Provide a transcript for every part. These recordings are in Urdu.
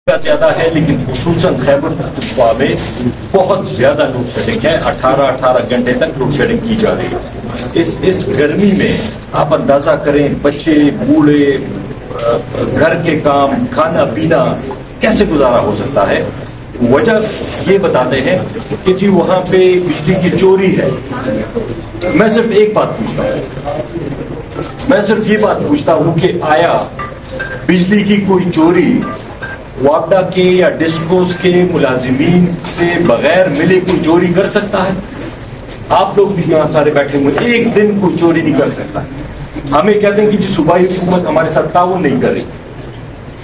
زیادہ ہے لیکن خصوصاً خیبر پختونخوا میں بہت زیادہ لوڈ شیڈنگ ہے. 18 گھنٹے تک لوڈ شیڈنگ کی جا رہی ہے. اس گرمی میں آپ اندازہ کریں بچے بوڑھے گھر کے کام کھانا پینا کیسے گزارا ہو سکتا ہے. وجہ یہ بتاتے ہیں کہ جی وہاں پہ بجلی کی چوری ہے. میں صرف ایک بات پوچھتا ہوں کہ آیا بجلی کی کوئی چوری وابڈا کے یا ڈسکوز کے ملازمین سے بغیر ملے کوئی چوری کر سکتا ہے؟ آپ لوگ بھی یہاں سارے بیٹھے ہوئے ایک دن کوئی چوری نہیں کر سکتا. ہمیں کہتے ہیں کہ جی صوبائی حکومت ہمارے ساتھ تعاون نہیں کر رہی.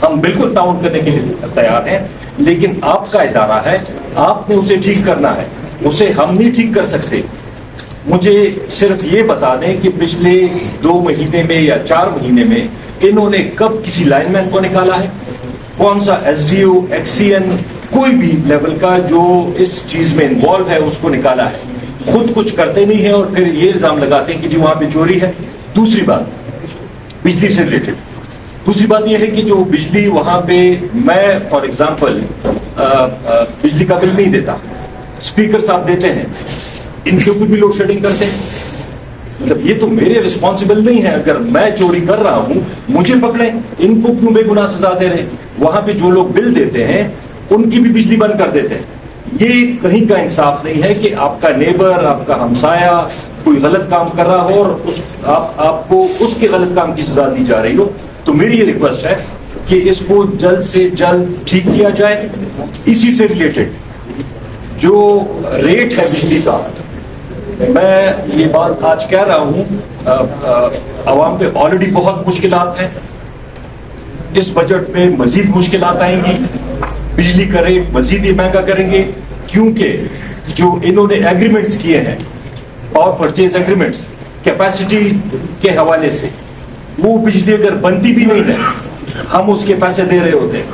ہم بالکل تعاون کرنے کے لیے تیار ہیں لیکن آپ کا ادارہ ہے, آپ نے اسے ٹھیک کرنا ہے, اسے ہم نہیں ٹھیک کر سکتے. مجھے صرف یہ بتا دیں کہ پچھلے 2 مہینے میں یا 4 مہینے میں انہوں نے کب کسی لائن مین کو نکالا ہے؟ کون سا ایس ڈی او ایکس سی این کوئی بھی لیول کا جو اس چیز میں انوالو ہے اس کو نکالا ہے؟ خود کچھ کرتے نہیں ہیں اور پھر یہ الزام لگاتے ہیں کہ جی وہاں پہ چوری ہے. دوسری بات بجلی سے ریلیٹڈ, دوسری بات یہ ہے کہ جو بجلی وہاں پہ میں فار ایگزامپل بجلی کا بل نہیں دیتا, اسپیکر صاحب دیتے ہیں, ان کے اوپر بھی لوڈ شیڈنگ کرتے ہیں. مطلب یہ تو میرے رسپانسبل نہیں ہے. اگر میں چوری کر رہا ہوں مجھے پکڑیں, ان کو کیوں بے گناہ سزا دے رہے؟ وہاں پہ جو لوگ بل دیتے ہیں ان کی بھی بجلی بند کر دیتے ہیں. یہ کہیں کا انصاف نہیں ہے کہ آپ کا نیبر آپ کا ہمسایہ کوئی غلط کام کر رہا ہو اور آپ کو اس کے غلط کام کی سزا دی جا رہی ہو. تو میری یہ ریکویسٹ ہے کہ اس کو جلد سے جلد ٹھیک کیا جائے. اسی سے ریلیٹڈ جو ریٹ ہے بجلی کا, میں یہ بات آج کہہ رہا ہوں, عوام پہ آلریڈی بہت مشکلات ہیں. اس بجٹ میں مزید مشکلات آئیں گی. بجلی کا ریٹ مزید ہی مہنگا کریں گے کیونکہ جو انہوں نے ایگریمنٹس کیے ہیں, پاور پرچیز ایگریمنٹس کیپیسٹی کے حوالے سے, وہ بجلی اگر بنتی بھی نہیں ہے ہم اس کے پیسے دے رہے ہوتے ہیں,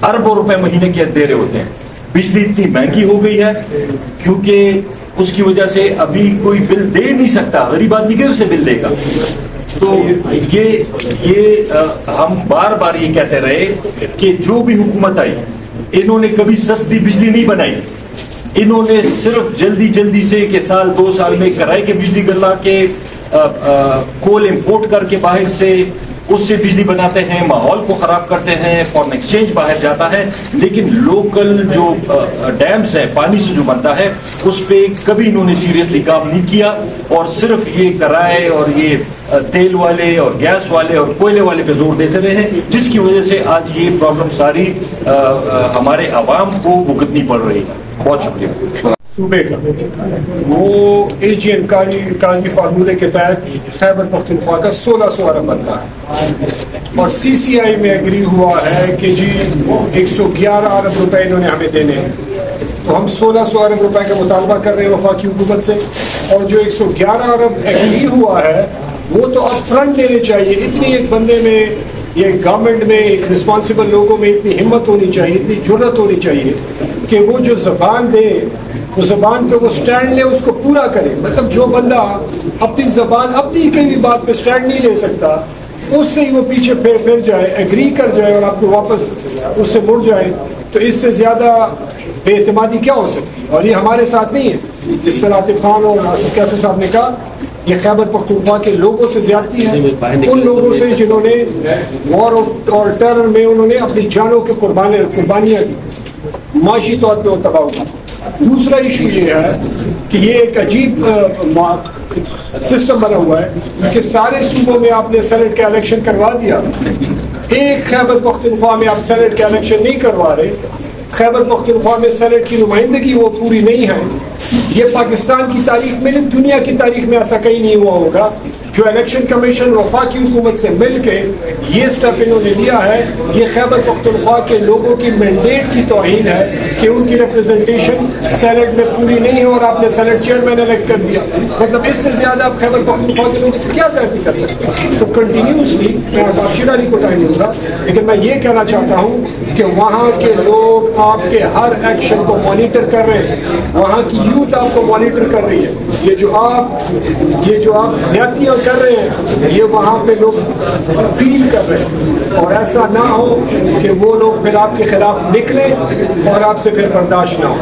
اربوں روپے مہینے کے دے رہے ہوتے ہیں. بجلی اتنی مہنگی ہو گئی ہے کیونکہ اس کی وجہ سے ابھی کوئی بل دے نہیں سکتا. غریب آدمی کیسے سے بل دے گا؟ تو یہ ہم بار بار یہ کہتے رہے کہ جو بھی حکومت آئی انہوں نے کبھی سستی بجلی نہیں بنائی. انہوں نے صرف جلدی سے کہ سال 2 سال میں کرائے کے بجلی گلا کے کول امپورٹ کر کے باہر سے اس سے بجلی بناتے ہیں, ماحول کو خراب کرتے ہیں, فارن ایکسچینج باہر جاتا ہے. لیکن لوکل جو ڈیمز ہے پانی سے جو بنتا ہے اس پہ کبھی انہوں نے سیریسلی کام نہیں کیا اور صرف یہ کرائے اور یہ تیل والے اور گیس والے اور کوئلے والے پہ زور دیتے رہے ہیں, جس کی وجہ سے آج یہ پرابلم ساری ہمارے عوام کو بھگتنی پڑ رہی ہے. بہت شکریہ. صوبے کا وہ اے جی این قاضی فارمولے کے تحت خیبر پختونخوا کا 1600 ارب بنتا ہے اور سی سی آئی میں ایگری ہوا ہے کہ جی 111 ارب روپے انہوں نے ہمیں دینے ہیں. تو ہم 1600 ارب روپے کا مطالبہ کر رہے ہیں وفاقی حکومت سے, اور جو 111 ارب ایگری ہوا ہے وہ تو اپ فرنٹ دینے چاہیے. اتنی ایک بندے میں, یہ گورنمنٹ میں, ایک رسپانسبل لوگوں میں اتنی ہمت ہونی چاہیے, اتنی جرت ہونی چاہیے کہ وہ جو زبان دے وہ زبان پہ وہ سٹینڈ لے, اس کو پورا کرے. مطلب جو بندہ اپنی زبان اپنی کہیں بھی بات پہ سٹینڈ نہیں لے سکتا اس سے ہی وہ پیچھے پھر جائے, ایگری کر جائے اور آپ کو واپس اس سے مڑ جائے, تو اس سے زیادہ بے اعتمادی کیا ہو سکتی؟ اور یہ ہمارے ساتھ نہیں ہے. جس طرح عاطف خان اور آصف کیسر صاحب نے کہا, یہ خیبر پختونخوا کے لوگوں سے زیادتی ہے, ان لوگوں سے جنہوں نے وار اور ٹیرر میں انہوں نے اپنی جانوں کی قربانیاں دی, معاشی طور پہ وہ تباہ ہوگا. دوسرا ایشو یہ ہے کہ یہ ایک عجیب سسٹم بنا ہوا ہے کہ سارے صوبوں میں آپ نے سینٹ کا الیکشن کروا دیا, ایک خیبر پختونخوا میں آپ سینٹ کا الیکشن نہیں کروا رہے. خیبر پختونخوا میں سینٹ کی نمائندگی وہ پوری نہیں ہے. یہ پاکستان کی تاریخ میں نہیں, دنیا کی تاریخ میں ایسا کہیں نہیں ہوا ہوگا. جو الیکشن کمیشن وفاقی حکومت سے مل کے یہ سٹیپ انہوں نے لیا ہے, یہ خیبر پختونخوا کے لوگوں کی مینڈیٹ کی توہین ہے کہ ان کی ریپرزنٹیشن سینٹ میں پوری نہیں ہے اور آپ نے سینٹ چیئرمین الیکٹ کر دیا. مطلب اس سے زیادہ آپ خیبر پختونخوا کے لوگوں سے کیا زیادتی کر سکتے ہیں؟ تو کنٹینیوسلی میں باشر علی کو ٹائم دوں گا, لیکن میں یہ کہنا چاہتا ہوں کہ وہاں کے لوگ آپ کے ہر ایکشن کو مانیٹر کر رہے ہیں, وہاں کی یوتھ آپ کو مانیٹر کر رہی ہے. یہ جو آپ زیادتیاں کر رہے ہیں یہ وہاں پہ لوگ فیل کر رہے ہیں، اور ایسا نہ ہو کہ وہ لوگ پھر آپ کے خلاف نکلیں اور آپ سے پھر برداشت نہ ہو.